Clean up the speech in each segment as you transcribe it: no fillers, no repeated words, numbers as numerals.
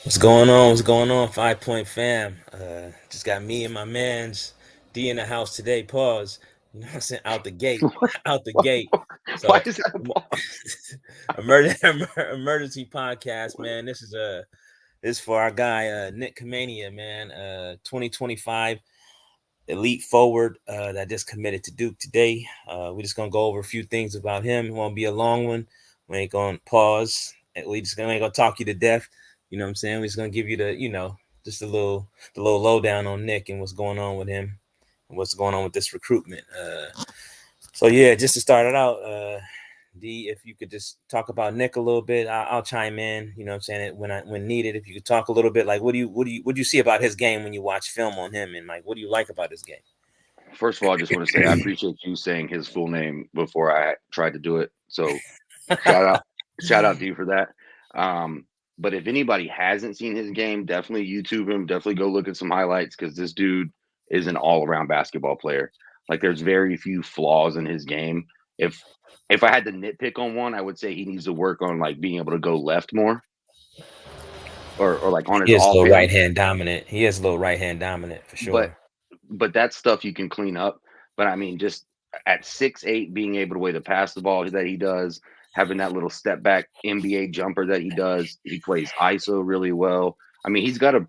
What's going on? What's going on, 5 Point fam? Just got me and my man's D in the house today. Pause. You know what I'm saying? Out the gate. Out the gate. Why So, is that a pause? emergency podcast, man. This is for our guy, Nik Khamenia, man. 2025 elite forward that just committed to Duke today. We're just gonna go over a few things about him. It won't be a long one. We ain't gonna pause. We just ain't gonna talk you to death. You know what I'm saying? We're just gonna give you just the little lowdown on Nick and what's going on with him and what's going on with this recruitment. So yeah, just to start it out, D, if you could just talk about Nick a little bit, I'll chime in. You know what I'm saying? When needed, if you could talk a little bit, like what do you see about his game when you watch film on him, and like what do you like about his game? First of all, I just want to say I appreciate you saying his full name before I tried to do it. So shout out, shout out to you for that. Um, but if anybody hasn't seen his game, definitely YouTube him. Definitely go look at some highlights because this dude is an all-around basketball player. Like there's very few flaws in his game. If if I had to nitpick on one, I would say he needs to work on like being able to go left more or like on He his is a off little right hand. hand dominant. He is a little right hand dominant for But sure. but that stuff you can clean up. But I mean, just at 6'8", being able to way to pass the ball that he does, having that little step back NBA jumper that he does, he plays ISO really well. I mean, he's got a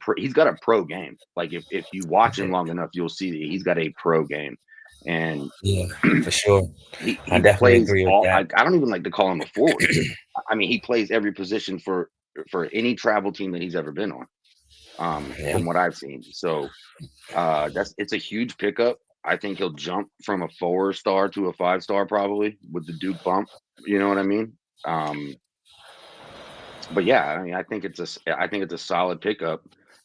pro game. Like if you watch him long enough, you'll see that he's got a pro game, and Yeah, for sure. I he definitely plays agree with all. that. I don't even like to call him a forward. I mean, he plays every position for any travel team that he's ever been on. Yeah. From what I've seen, so that's it's a huge pickup. I think he'll jump from a 4 star to a 5 star probably with the Duke bump. You know what I mean? Um, but yeah, I mean, I think it's a solid pickup,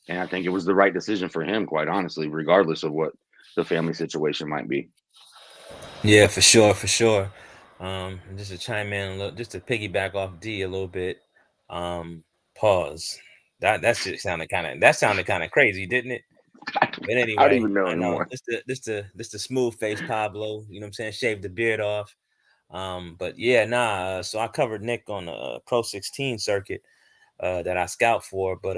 and I think it was the right decision for him, quite honestly, regardless of what the family situation might be. Yeah, for sure, for sure. And just to chime in a little, just to piggyback off D a little bit. Um, Pause. That sounded kind of crazy, didn't it? But I don't anyway, even know I know anymore. this the smooth face Pablo. You know what I'm saying? Shaved the beard off. But yeah, nah. So I covered Nick on the Pro 16 circuit that I scout for, but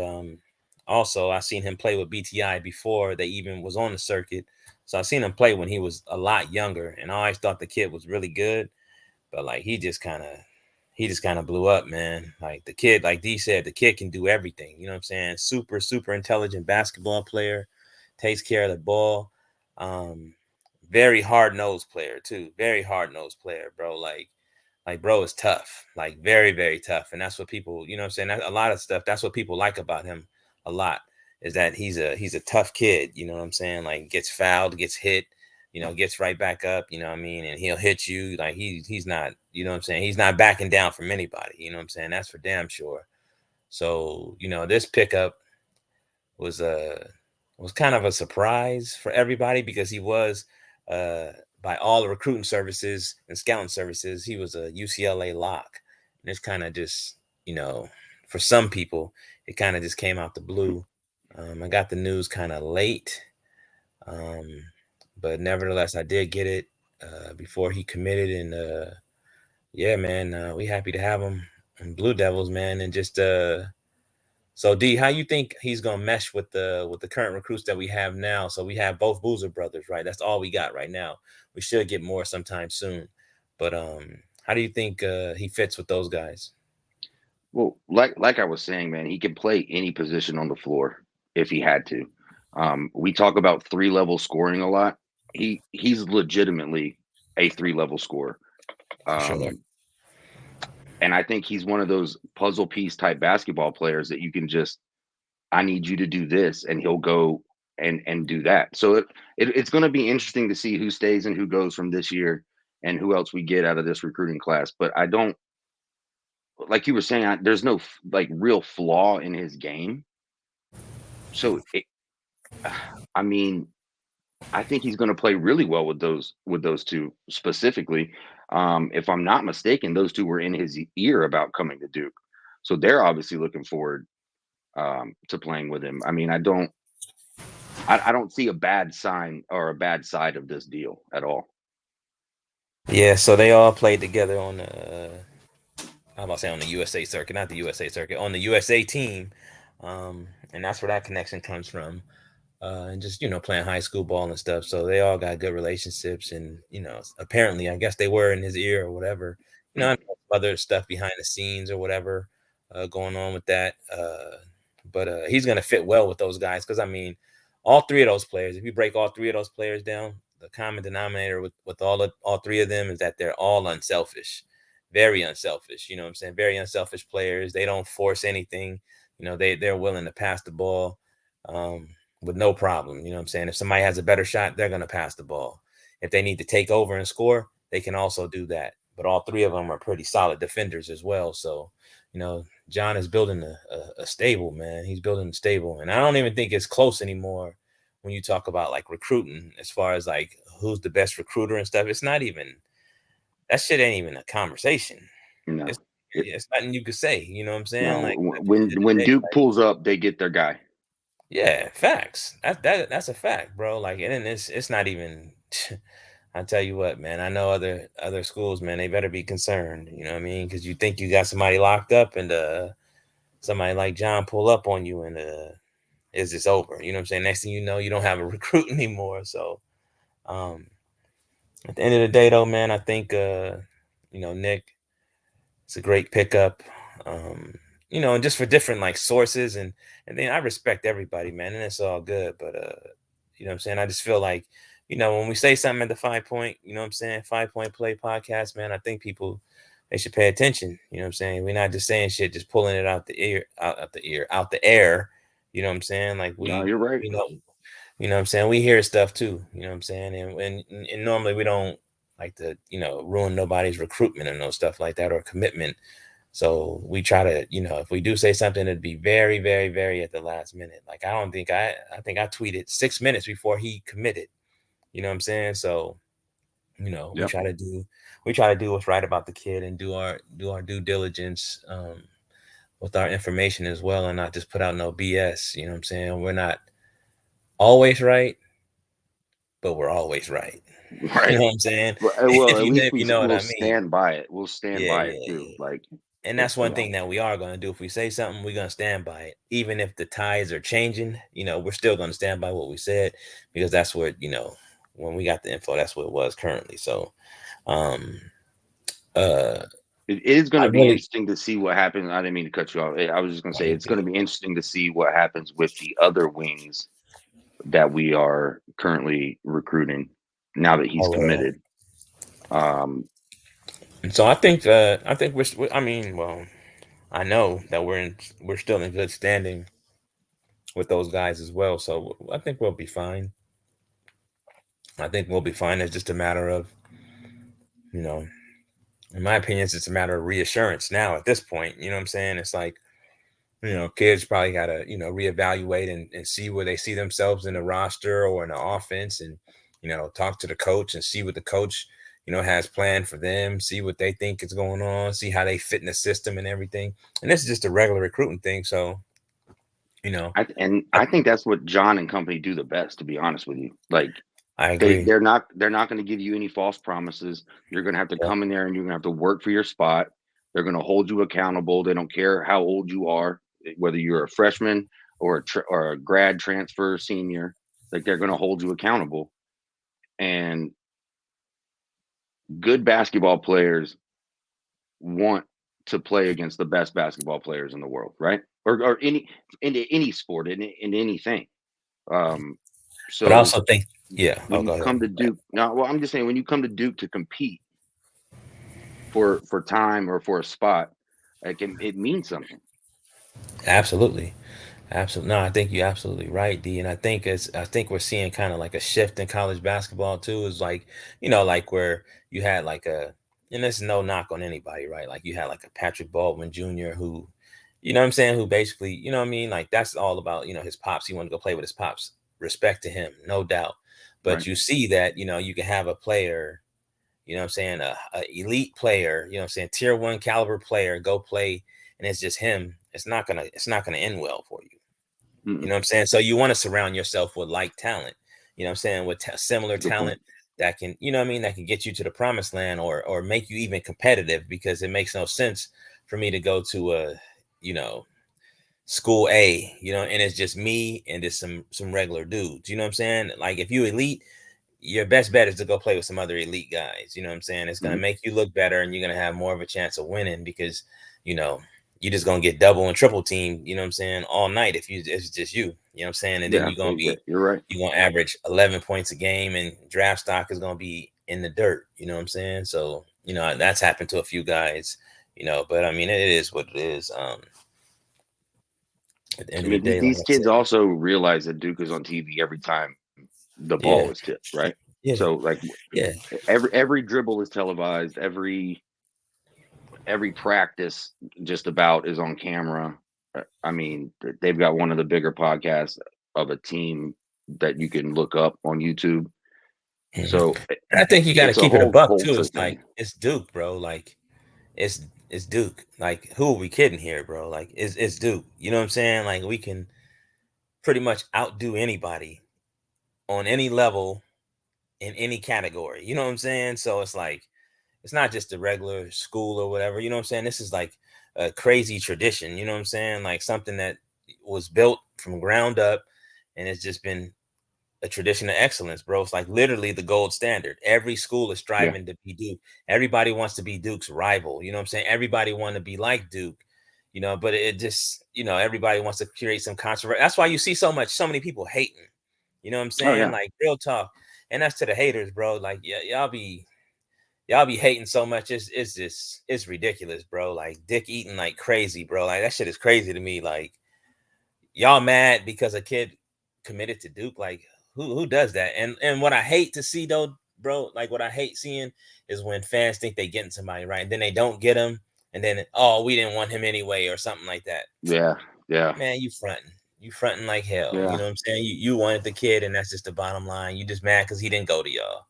also I seen him play with BTI before they even was on the circuit. So I seen him play when he was a lot younger, and I always thought the kid was really good, but like he just kind of blew up, man. Like the kid, like D said, the kid can do everything. You know what I'm saying? Super, super intelligent basketball player, takes care of the ball. Um, Very hard nosed player too. Very hard nosed player, bro. Like bro is tough. Like very, very tough. And that's what people, you know what I'm saying? That, a lot of stuff. That's what people like about him a lot is that he's a tough kid. You know what I'm saying? Like gets fouled, gets hit, gets right back up, you know what I mean? And he'll hit you. Like he's not, you know what I'm saying? He's not backing down from anybody. You know what I'm saying? That's for damn sure. So, this pickup was was kind of a surprise for everybody because he was uh by all the recruiting services and scouting services, he was a UCLA lock. And it's kind of just, you know, for some people, it kind of just came out the blue. I got the news kind of late, um, but nevertheless, I did get it before he committed. And yeah, man, we happy to have him in Blue Devils, man. And just so D, how you think he's gonna mesh with the current recruits that we have now? So we have both Boozer brothers, right? That's all we got right now. We should get more sometime soon. But how do you think he fits with those guys? Well, like I was saying, man, he can play any position on the floor if he had to. We talk about 3 level scoring a lot. He's legitimately a 3 level scorer. For sure. Um, and I think he's one of those puzzle piece type basketball players that you can just, I need you to do this, and he'll go and do that. So it's going to be interesting to see who stays and who goes from this year and who else we get out of this recruiting class. But I don't, like you were saying, there's no like real flaw in his game. So I mean, I think he's going to play really well with those two specifically. If I'm not mistaken, those two were in his ear about coming to Duke, so they're obviously looking forward to playing with him. I mean, I don't see a bad sign or a bad side of this deal at all. Yeah, so they all played together on the I'm about to say on the USA circuit, not the USA circuit, on the USA team. And that's where that connection comes from. And just playing high school ball and stuff. So they all got good relationships, and apparently, I guess they were in his ear or whatever. I know other stuff behind the scenes or whatever going on with that. But he's gonna fit well with those guys because I mean, all three of those players. If you break all three of those players down, the common denominator with all three of them is that they're all unselfish, very unselfish. You know what I'm saying? Very unselfish players. They don't force anything. They're willing to pass the ball. With no problem. You know what I'm saying? If somebody has a better shot, they're going to pass the ball. If they need to take over and score, they can also do that. But all three of them are pretty solid defenders as well. So, John is building a stable, man. He's building a stable. And I don't even think it's close anymore when you talk about like recruiting as far as like who's the best recruiter and stuff. It's not even, that shit ain't even a conversation. No. It's, it's nothing you could say. You know what I'm saying? No, Like at the end of when the day, Duke pulls up, they get their guy. yeah, facts. That's a fact, bro. Like, and it's not even. I tell you what, man. I know other schools, man. They better be concerned. You know what I mean? Because you think you got somebody locked up, and somebody like John pull up on you, and it's just over. You know what I'm saying? Next thing you know, you don't have a recruit anymore. So, um, at the end of the day, though, man, I think Nick, it's a great pickup. And just for different like sources and then I respect everybody, man, and it's all good. But what I'm saying? I just feel like, when we say something at the 5 Point, you know what I'm saying, 5 Point Play podcast, man, I think people they should pay attention. You know what I'm saying? We're not just saying shit, just pulling it out the air. You know what I'm saying? Like No, you're right. we know, what I'm saying? We hear stuff too, you know what I'm saying? And normally we don't like to, ruin nobody's recruitment and no stuff like that or commitment. So we try to, if we do say something, it'd be very, very, very at the last minute. Like I think I tweeted 6 minutes before he committed. You know what I'm saying? So, we Yep. try to do what's right about the kid and do our due diligence with our information as well, and not just put out no BS. You know what I'm saying? We're not always right, but we're always right. You Right. know what I'm saying? Well, if at you know, least if you know what we'll I mean. stand by it. We'll stand Yeah, by it yeah, too. yeah. Like And if that's one thing that we are going to do. If we say something, we're going to stand by it. Even if the tides are changing, we're still going to stand by what we said because that's what, when we got the info, that's what it was currently. So, um, uh, it is going I to be really, interesting to see what happens. I didn't mean to cut you off. I was just going to oh, say you it's going to good. be interesting to see what happens with the other wings that we are currently recruiting now that he's Oh, well. committed. And so I think I mean, well, I know that we're still in good standing with those guys as well. So I think we'll be fine. I think we'll be fine. It's just a matter of, you know, in my opinion, it's just a matter of reassurance now at this point. You know what I'm saying? It's like, kids probably got to, reevaluate and see where they see themselves in the roster or in the offense and, talk to the coach and see what the coach, has planned for them, see what they think is going on, see how they fit in the system and everything. And this is just a regular recruiting thing. So, you know, I, I think that's what John and company do the best, to be honest with you. Like I agree. they're not going to give you any false promises. You're going to have to Yep. come in there and you're going to have to work for your spot. They're going to hold you accountable. They don't care how old you are, whether you're a freshman or or a grad transfer senior. Like they're going to hold you accountable. And good basketball players want to play against the best basketball players in the world, right? Or any sport in anything. Um, But I so also think, yeah. when Oh, you go ahead. come to Duke, now, well, I'm just saying when you come to Duke to compete for time or for a spot, like it means something. Absolutely. Absolutely. No, I think you're absolutely right, D. And I think we're seeing kind of like a shift in college basketball too. Is like, like where you had like and there's no knock on anybody, right? Like you had like a Patrick Baldwin Jr. who, you know what I'm saying, who basically, you know what I mean? Like that's all about, his pops. He wanted to go play with his pops. Respect to him, no doubt. But Right. you see that, you can have a player, you know what I'm saying, a elite player, you know what I'm saying, tier one caliber player go play and it's just him. It's not gonna end well for you. You Mm-mm. know what I'm saying? So you want to surround yourself with like talent. You know what I'm saying? With similar That's a good talent point. that can, you know what I mean, that can get you to the promised land or make you even competitive because it makes no sense for me to go to a, you know, school A, and it's just me and just some regular dudes. You know what I'm saying? Like if you elite, your best bet is to go play with some other elite guys. You know what I'm saying? It's gonna Mhm. make you look better, and you're gonna have more of a chance of winning because you know you're just gonna get double and triple team. You know what I'm saying? All night if it's just you. You know what I'm saying? And then Yeah, yeah, you're right. you're gonna average 11 points a game, and draft stock is gonna be in the dirt. You know what I'm saying? So that's happened to a few guys. But I mean it is what it is. At the end I of the mean, day, like I these said, kids also realize that Duke is on TV every time the yeah, ball is tipped, right? yeah, So like yeah. every dribble is televised, every practice just about is on camera. I mean, they've got one of the bigger podcasts of a team that you can look up on YouTube. Mhm. So And I think you got to it's a keep it a whole buck too. culture It's like thing. it's Duke, bro. Like it's it's Duke. Like who are we kidding here, bro? Like it's Duke. You know what I'm saying? Like we can pretty much outdo anybody on any level in any category. You know what I'm saying? So it's like it's not just a regular school or whatever. You know what I'm saying? This is like a crazy tradition. You know what I'm saying? Like something that was built from ground up, and it's just been a tradition of excellence, bro. It's like literally the gold standard. Every school is Yeah. striving to be Duke. Everybody wants to be Duke's rival. You know what I'm saying? Everybody want to be like Duke. But it just, everybody wants to create some controversy. That's why you see so many people hating. You know what I'm Oh saying? yeah. Like real talk. And that's to the haters, bro. Like yeah, y'all be hating so much. It's just it's ridiculous, bro. Like dick eating like crazy, bro. Like that shit is crazy to me. Like y'all mad because a kid committed to Duke. Like who does that? And what I hate to see though, bro, like what I hate seeing is when fans think they getting somebody right, and then they don't get him, and then oh we didn't want him anyway or something like that. Yeah. Yeah. Man, you fronting like hell. You Yeah. know what I'm saying? You wanted the kid, and that's just the bottom line. You just mad because he didn't go to y'all.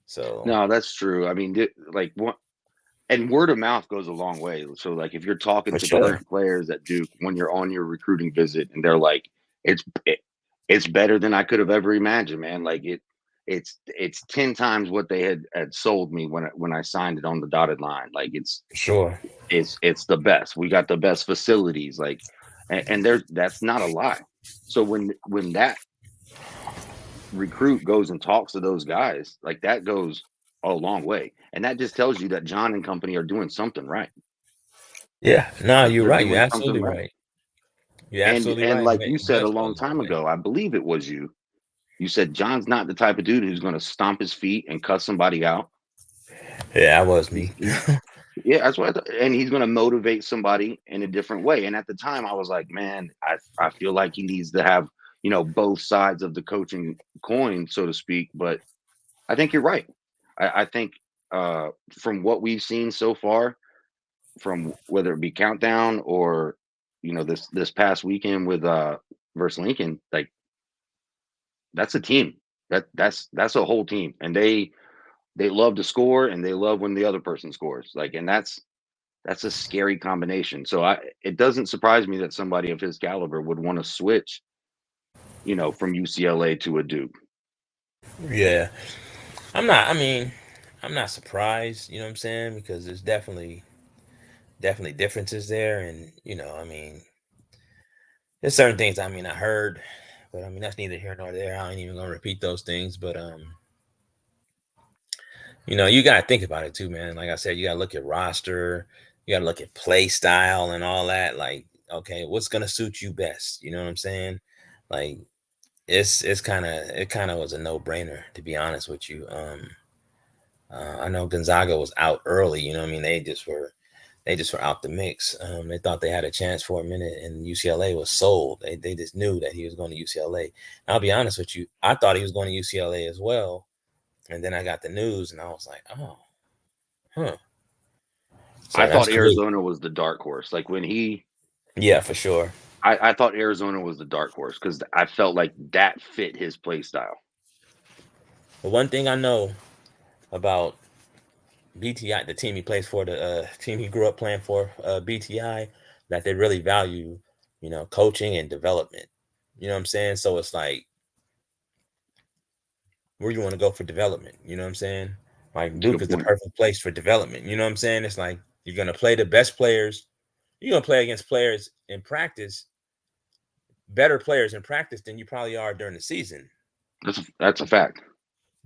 So No, that's true. I mean, like what and word of mouth goes a long way. So like if you're talking for to sure, current players at Duke when you're on your recruiting visit and they're like, it's it's better than I could have ever imagined, man. Like it's 10 times what they had sold me when I signed it on the dotted line. Like for sure. it's the best. We got the best facilities, like and there's that's not a lie. So when that recruit goes and talks to those guys, like that goes a long way. And that just tells you that John and company are doing something right. Yeah, no, Like you're they're right. You're doing something absolutely right. right. You're And absolutely and right. like you It said a does go a long long time way. ago, I believe it was you said John's not the type of dude who's going to stomp his feet and cuss somebody out. Yeah, that was me. He's yeah, that's what and he's going to motivate somebody in a different way. And at the time I was like, man, I feel like he needs to have, both sides of the coaching coin, so to speak, but I think you're right. I think from what we've seen so far, from whether it be countdown or this past weekend with versus Lincoln, like that's a team. That's a whole team, and they love to score and they love when the other person scores. Like, and that's a scary combination. So it doesn't surprise me that somebody of his caliber would want to switch, from UCLA to a Duke. Yeah. I'm not surprised, you know what I'm saying? Because there's definitely differences there. And, there's certain things I heard, but that's neither here nor there. I ain't even gonna repeat those things. But you gotta think about it too, man. Like I said, you gotta look at roster, you gotta look at play style and all that. Like, okay, what's gonna suit you best? You know what I'm saying? Like it kind of was a no brainer to be honest with you. I know Gonzaga was out early. You know what I mean? They just were out the mix. They thought they had a chance for a minute, and UCLA was sold. They just knew that he was going to UCLA. I'll be honest with you, I thought he was going to UCLA as well, and then I got the news, and I was like, oh, huh. I So that's thought crazy. Arizona was the dark horse. Like when he Yeah, for sure. I thought Arizona was the dark horse because I felt like that fit his play style. But one thing I know about BTI, the team he plays for, the team he grew up playing for, BTI, that they really value, coaching and development. You know what I'm saying? So it's like where you want to go for development. You know what I'm saying? Like It's a Duke good is the point. perfect place for development. You know what I'm saying? It's like you're gonna play the best players. You're gonna play against players in practice better players in practice than you probably are during the season That's a fact.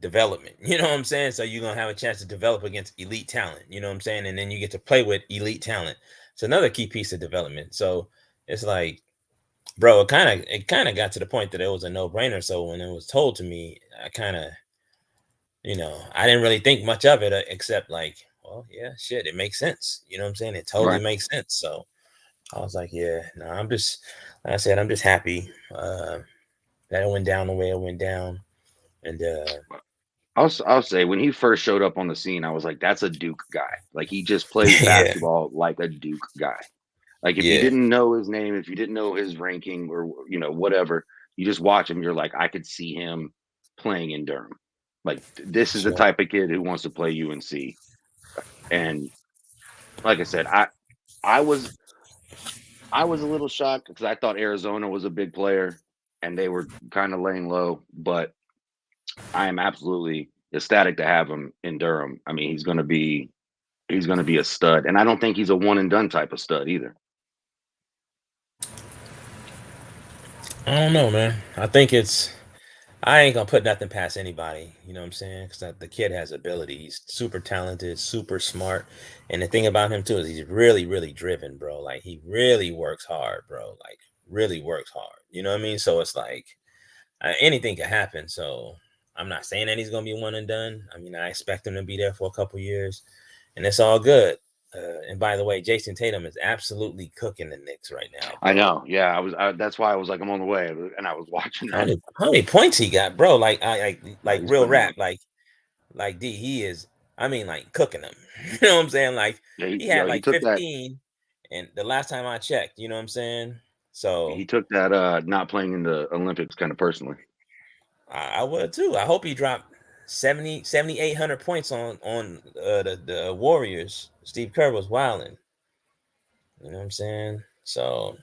development. You know what I'm saying? So you're gonna have a chance to develop against elite talent. You know what I'm saying? And then you get to play with elite talent. It's another key piece of development. So it's like, bro, it kind of got to the point that it was a no brainer. So when it was told to me, I kind of, I didn't really think much of it except like, well, yeah, shit, it makes sense. You know what I'm saying? It totally Right. makes sense. So I was like, yeah, no, I'm just, like I said, I'm just happy that it went down the way it went down. And I'll say when he first showed up on the scene, I was like, that's a Duke guy. Like he just plays yeah, basketball like a Duke guy. Like if you yeah, didn't know his name, if you didn't know his ranking or whatever, you just watch him, you're like, I could see him playing in Durham. Like this for is the sure. type of kid who wants to play UNC. And like I said, I was I was a little shocked because I thought Arizona was a big player and they were kind of laying low, but I am absolutely ecstatic to have him in Durham. I mean, he's going to be a stud, and I don't think he's a one and done type of stud either. I don't know, man. I ain't gonna put nothing past anybody. You know what I'm saying? Because the kid has ability. He's super talented, super smart, and the thing about him too is he's really, really driven, bro. Like he really works hard, bro. Like really works hard. You know what I mean? So it's like anything can happen. So I'm not saying that he's gonna be one and done. I mean, I expect him to be there for a couple years, and it's all good. And by the way, Jason Tatum is absolutely cooking the Knicks right now, I bro. know. Yeah, that's why I was like, I'm on the way, and I was watching How them. many, how many points he got, bro? Like Oh, like he's real putting them rap, up. like D. He is. I mean, like cooking them. You know what I'm saying? Like Yeah, he had he like took that. 15, and the last time I checked, you know what I'm saying? So He took that not playing in the Olympics kind of personally. I would too. I hope he dropped 7,800 points on the Warriors. Steve Kerr was wilding. You know what I'm saying? So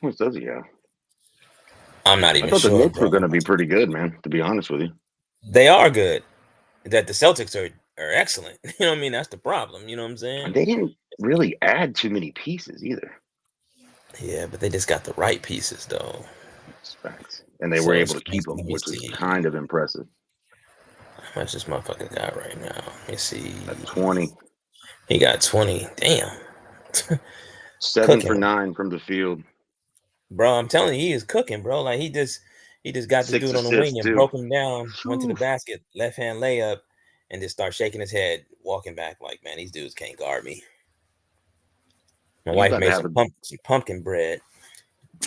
What does he have? I'm not I even thought the sure, Knicks were bro. going to be pretty good, man. To be honest with you, They are good. That the Celtics are excellent. You know what I mean? That's the problem. You know what I'm saying? they didn't really add too many pieces either. Yeah, but they just got the right pieces though. That's facts, and they were So able it's, to keep let them, me which was see. kind of impressive. How much this motherfucker got right now? Let me see. At 20, He got 20. Damn. 7 for Cooking. 9 from the field, Bro, I'm telling you, he is cooking, bro. Like he just got the 6 dude on the wing assists and too. broke him down, went to the Whew. basket, left hand layup, and just start shaking his head, walking back like, man, these dudes can't guard me. My He's wife about to made have a. some pumpkin bread.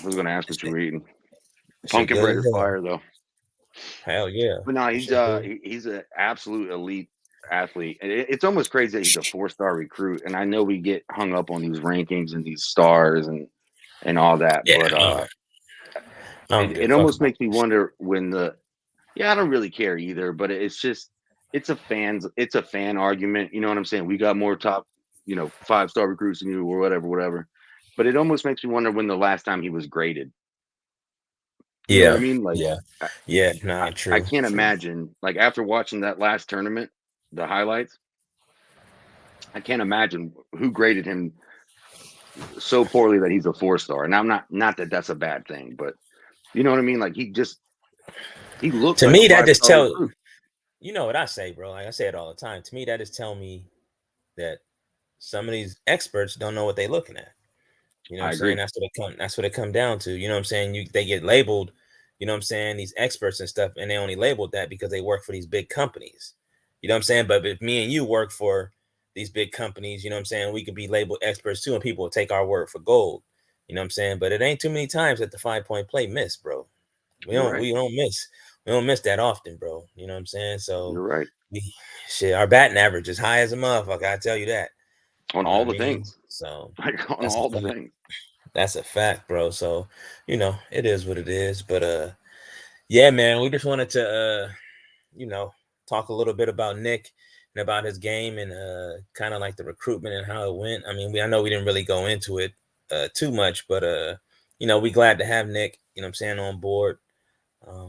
I was going to ask That what you shit, were eating. that shit Pumpkin good bread as is hell. fire though. Hell yeah. But no, That he's shit good. he's an absolute elite athlete. And it's almost crazy that he's a 4-star recruit. And I know we get hung up on these rankings and these stars and all that, Yeah, but I don't give it a fuck almost about makes me that shit. wonder when the yeah, I don't really care either, but it's a fan argument. You know what I'm saying? We got more top, 5-star recruits than you or whatever, whatever. But it almost makes me wonder when the last time he was graded. You know what I Yeah, mean? Like yeah, I, yeah. I, Nah, I true, can't true. imagine like after watching that last tournament, the highlights, I can't imagine who graded him so poorly that he's a 4-star. And I'm not that that's a bad thing, but you know what I mean? Like he looked To like a me, that five just star tell recruit. you know what I say, bro. Like I say it all the time. To me, that just tell me that some of these experts don't know what they're looking at. You know what I'm I saying? agree. That's what it come down to. You know what I'm saying? They get labeled, you know what I'm saying, these experts and stuff, and they only labeled that because they work for these big companies. You know what I'm saying? But if me and you work for these big companies, you know what I'm saying, we could be labeled experts too, and people will take our word for gold. You know what I'm saying? But it ain't too many times that the 5 point play miss, bro. We You're don't right. we don't miss. We don't miss that often, bro. You know what I'm saying? So You're right. we shit, our batting average is high as a motherfucker. I tell you that. On You know what all I the mean? things. So Like on that's a all the fact. things. That's a fact, bro. So, it is what it is. But yeah, man, we just wanted to you know, talk a little bit about Nick and about his game and kind of like the recruitment and how it went. I mean, I know we didn't really go into it too much, but we glad to have Nick, you know what I'm saying, on board.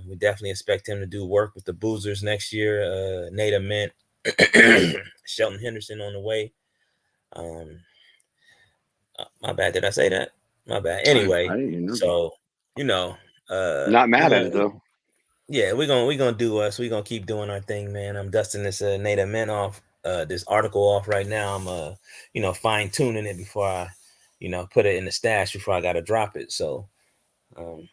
We definitely expect him to do work with the Boozers next year. Nada Mint, Shelton Henderson on the way. Um, my bad. Did I say that? My bad. I Anyway, didn't even know that. so you know, Not we're mad at gonna it though. yeah, we're gonna do us. We're gonna keep doing our thing, man. I'm dusting this native men off, this article off right now. I'm fine tuning it before I, put it in the stash before I gotta drop it. So um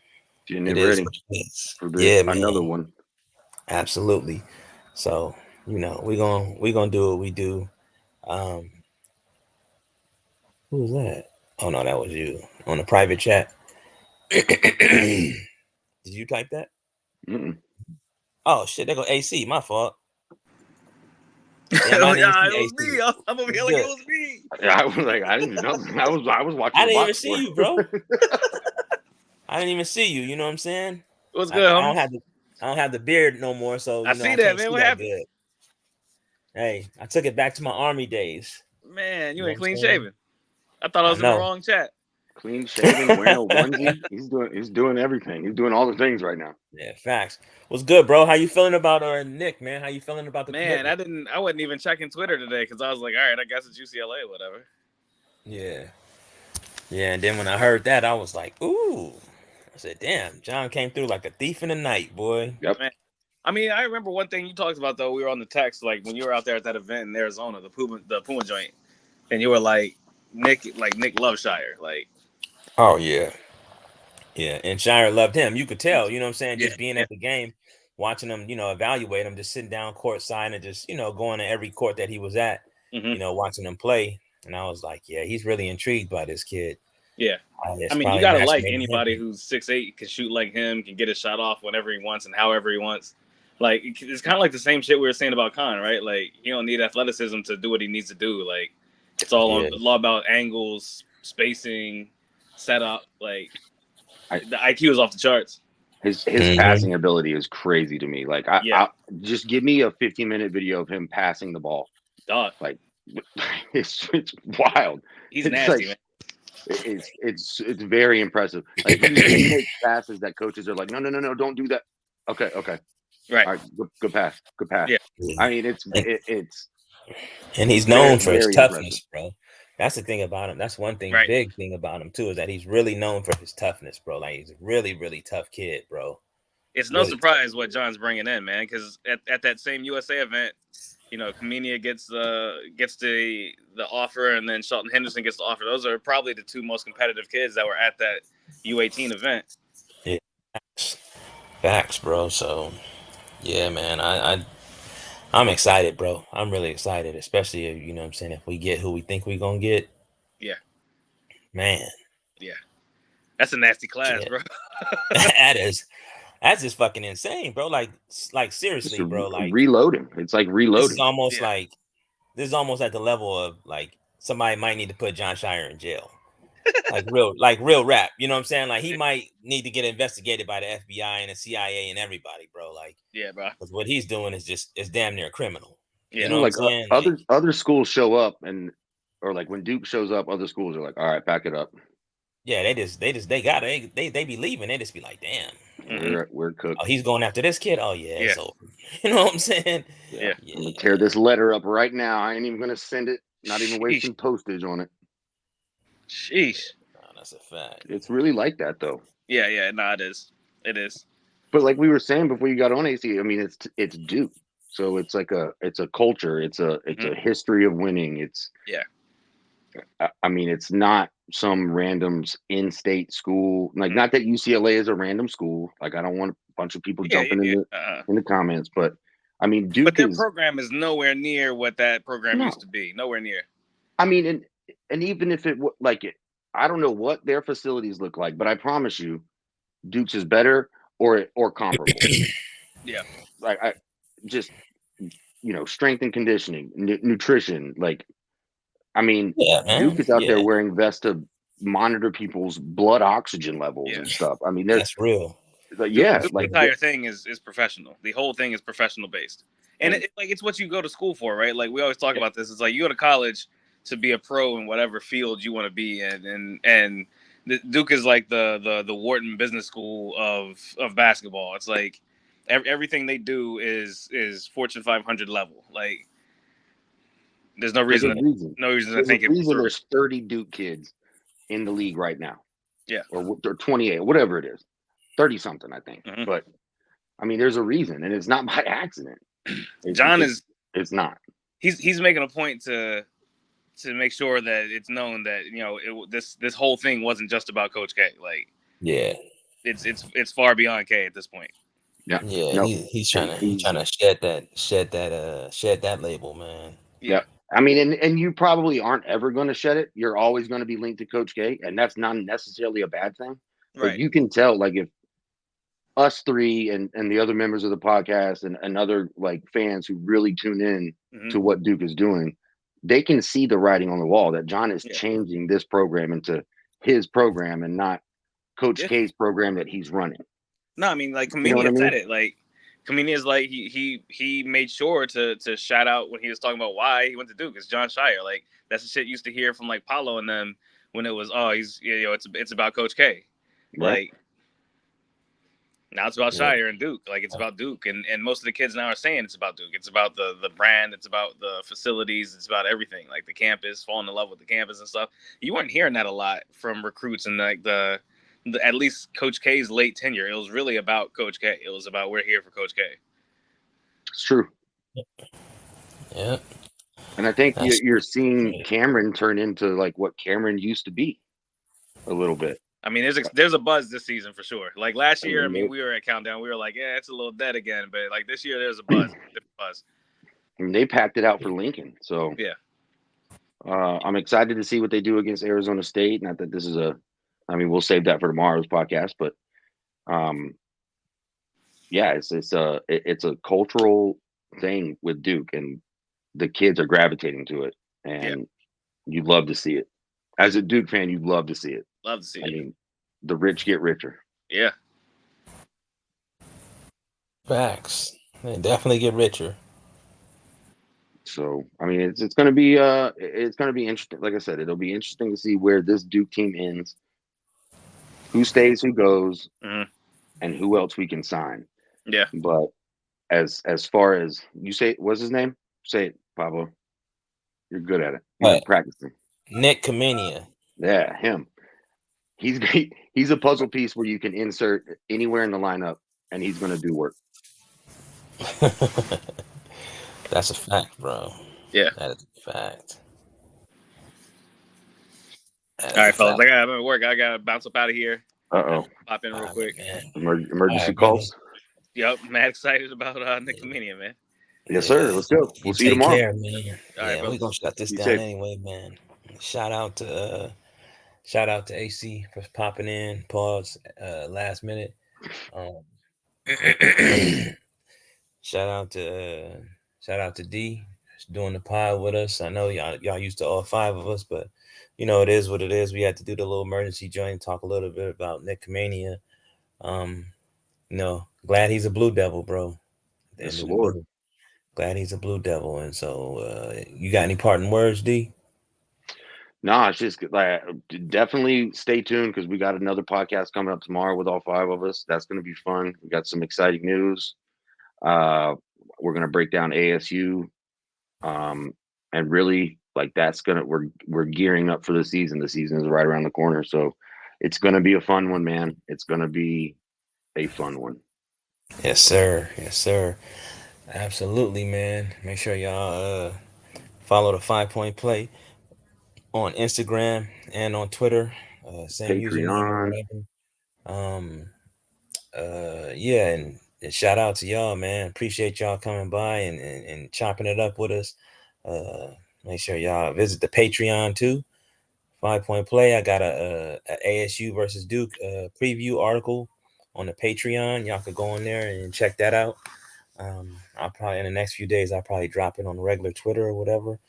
Getting it it is ready what it is. for the Yeah, another man. one. Absolutely. So, we're gonna do what we do. Um who was that? Oh no, that was you on the private chat. Did you type that? Mm-mm. Oh shit, there go AC. My fault. Damn, I didn't even Yeah, see it was AC. me. I'm over What's here like it good? was me. I was like, I didn't do nothing. I was watching I the didn't box even see score. you, bro. I didn't even see you. You know what I'm saying? What's I, good, I homie? don't have the beard no more, so I see I that, can't man. see What that happened? good. Hey, I took it back to my army days. Man, You you know what ain't I'm clean saying? shaven. I thought I I was in the know. wrong chat. Clean shaven, wearing a onesie. He's doing everything. He's doing all the things right now. Yeah, facts. What's good, bro? How you feeling about Nick, man? How you feeling about the Man, commitment? I wasn't even checking Twitter today because I was like, all right, I guess it's UCLA, whatever. Yeah. Yeah, and then when I heard that, I was like, ooh. I said, damn, John came through like a thief in the night, boy. Yep. Man, I mean, I remember one thing you talked about though. We were on the text like when you were out there at that event in Arizona, the Puma joint, and you were like Nick loves Scheyer, like Oh yeah. Yeah, and Scheyer loved him. You could tell, you know what I'm saying? yeah, Just being yeah. at the game, watching him, evaluate him, just sitting down courtside and just, going to every court that he was at, Hmm. watching him play. And I was like, yeah, he's really intrigued by this kid. Yeah. I It's mean, you probably a gotta match like made in anybody heaven. who's 6'8", can shoot like him, can get his shot off whenever he wants and however he wants. Like it's kind of like the same shit we were saying about Khan, right? Like he don't need athleticism to do what he needs to do. Like it's Yeah. all about angles, spacing, setup. Like I, the IQ is off the charts. his Hmm. passing ability is crazy to me. Like Yeah, I just give me a 15-minute video of him passing the ball. dog. Like it's wild. He's It's nasty, like man. it's very impressive. Like he makes passes that coaches are like, no, no, no, no, don't do that. Okay, okay, Right. all right, good pass, good pass. Yeah. I mean, it's and, it's and he's very known for his very impressive. toughness, bro. That's the thing about him. That's one thing, Right. big thing about him too, is that he's really known for his toughness, bro. Like he's a really, really tough kid, bro. It's no Really tough. surprise what John's bringing in, man. Because at that same USA event, Khamenia gets the offer, and then Shelton Henderson gets the offer. Those are probably the two most competitive kids that were at that U18 event. Yeah. Facts, bro. So yeah, man. I'm excited, bro. I'm really excited, especially if, what I'm saying, if we get who we think we're gonna get, Yeah, man. yeah, that's a nasty class, Yeah. bro. That's just fucking insane, bro. Like Just seriously, bro. Like reloading. It's like this is reloading. almost Yeah, like this is almost at the level of like somebody might need to put John Scheyer in jail. Like real rap. You know what I'm saying? Like he might need to get investigated by the FBI and the CIA and everybody, bro. Like, yeah, bro. because what he's doing is damn near criminal. You Yeah, know what I'm Like saying? Like, other schools show up and or like when Duke shows up, other schools are like, all right, pack it up. yeah, they got they be leaving. They just be like, damn. hmm We're Oh, cooked. he's going after this kid. Oh yeah, yeah, it's over. You know what I'm saying? Yeah, yeah. I'm gonna Yeah. tear this letter up right now. I ain't even gonna send it. Not even Sheesh, wasting postage on it. sheesh. No, that's a fact. It's really like that though. Yeah, yeah. Nah, it is. It is. But like we were saying before you got on AC, I mean it's Duke, so it's like it's a culture, it's Hmm. a history of winning. Yeah, I mean it's not some random in-state school. Like mhm. not that UCLA is a random school. Like I don't want a bunch of people Yeah, yeah, jumping yeah. in the comments, but I mean But Duke their is program is nowhere near what that program used no. to be. Nowhere near. I mean and even if like it, I don't know what their facilities look like, but I promise you, Duke's is better or comparable. Yeah, Like I just strength and conditioning, nutrition. Like, I mean, Yeah, Duke man. is out there Yeah, wearing vests to monitor people's blood oxygen levels yeah. and stuff. I mean, they're that's real. like, yeah, Duke's like, entire thing is professional. The whole thing is professional based, and and like it's what you go to school for, right? Like we always talk about this. It's like you go to college to be a pro in whatever field you want to be in, and Duke is like the Wharton Business School of basketball. It's like everything they do is Fortune 500 level. Like there's there's a Yeah, reason. no reason to There's a think it. reason there's 30 Duke kids in the league right now. Yeah. or 28, whatever it is, 30 something, I think. Mhm. But I mean, there's a reason, and it's not by accident. John is It's not. he's making a point to make sure that it's known that this whole thing wasn't just about Coach K. Like Yeah. it's far beyond K at this point. Yeah. Yeah, No. he's And trying to shed that label, man. yeah. Yeah. I mean, and you probably aren't ever going to shed it. You're always going to be linked to Coach K, and that's not necessarily a bad thing. But Right. you can tell, like, if us three and the other members of the podcast and other like fans who really tune in Mm-hmm. to what Duke is doing, they can see the writing on the wall that John is Yeah. changing this program into his program and not Coach Yeah. K's program that he's running. No, I mean, like You know what I Khamenia mean? said it. Like Khamenia is like he made sure to shout out when he was talking about why he went to Duke. It's John Scheyer. Like that's the shit you used to hear from like Paulo and them when it was it's about Coach K. Right. Like now it's about Yeah. Scheyer and Duke. Like it's about Duke, and most of the kids now are saying it's about Duke. It's about the brand. It's about the facilities. It's about everything. Like the campus, falling in love with the campus and stuff. You weren't hearing that a lot from recruits and like the at least Coach K's late tenure. It was really about Coach K. It was about we're here for Coach K. It's true. Yeah. And I think That's you're seeing Cameron turn into like what Cameron used to be a little bit. I mean, there's a buzz this season for sure. Like last year, I mean, they, we were at Countdown. We were like, yeah, it's a little dead again. But like this year, there's a buzz. I mean, they packed it out for Lincoln. So Yeah. I'm excited to see what they do against Arizona State. Not that this is I mean, we'll save that for tomorrow's podcast, but yeah, it's a cultural thing with Duke, and the kids are gravitating to it, and you'd love to see it. As a Duke fan, you'd love to see it. Love to see I it. mean, the rich get richer. Yeah. facts. They definitely get richer. So I mean, it's gonna be interesting. Like I said, it'll be interesting to see where this Duke team ends, who stays, who goes, Mm-hmm. and who else we can sign. Yeah. But as far as you say, what's his name? Say it, Pablo. You're good at it. You've been But practicing. Nik Khamenia. Yeah, him. He's a puzzle piece where you can insert anywhere in the lineup, and he's gonna do work. That's a fact, bro. Yeah. That is a fact. All right, fellas. I'm at work. I gotta bounce up out of here. Uh-oh. Pop in real quick. Man. Emergency All right, calls. Yep, mad excited about Nik Khamenia, man. Yes, sir. Let's go. We'll see you take tomorrow. care, man. All right, Yeah, fellas. we're gonna shut this Be down safe. anyway, man. Shout out to AC for popping in. Pause. Last minute. Shout out to D doing the pod with us. I know y'all used to all five of us, but it is what it is. We had to do the little emergency joint, talk a little bit about Nik Khamenia. Glad he's a Blue Devil, bro. At the Yes, end of the Lord. day. Glad he's a Blue Devil. And so you got any parting words, D? No, it's just like definitely stay tuned because we got another podcast coming up tomorrow with all five of us. That's going to be fun. We got some exciting news. We're going to break down ASU, and really like we're gearing up for the season. The season is right around the corner, so it's going to be a fun one, man. It's going to be a fun one. Yes, sir. Yes, sir. Absolutely, man. Make sure y'all follow the 5 Point Play on Instagram and on Twitter. Same username or Patreon. whatever. Yeah, and shout out to y'all, man. Appreciate y'all coming by and chopping it up with us. Make sure y'all visit the Patreon too. 5 Point Play. I got a ASU versus Duke preview article on the Patreon. Y'all could go on there and check that out. I'll probably in the next few days I'll probably drop it on regular Twitter or whatever.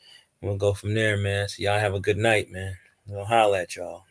We'll go from there, man. So y'all have a good night, man. We'll holler at y'all.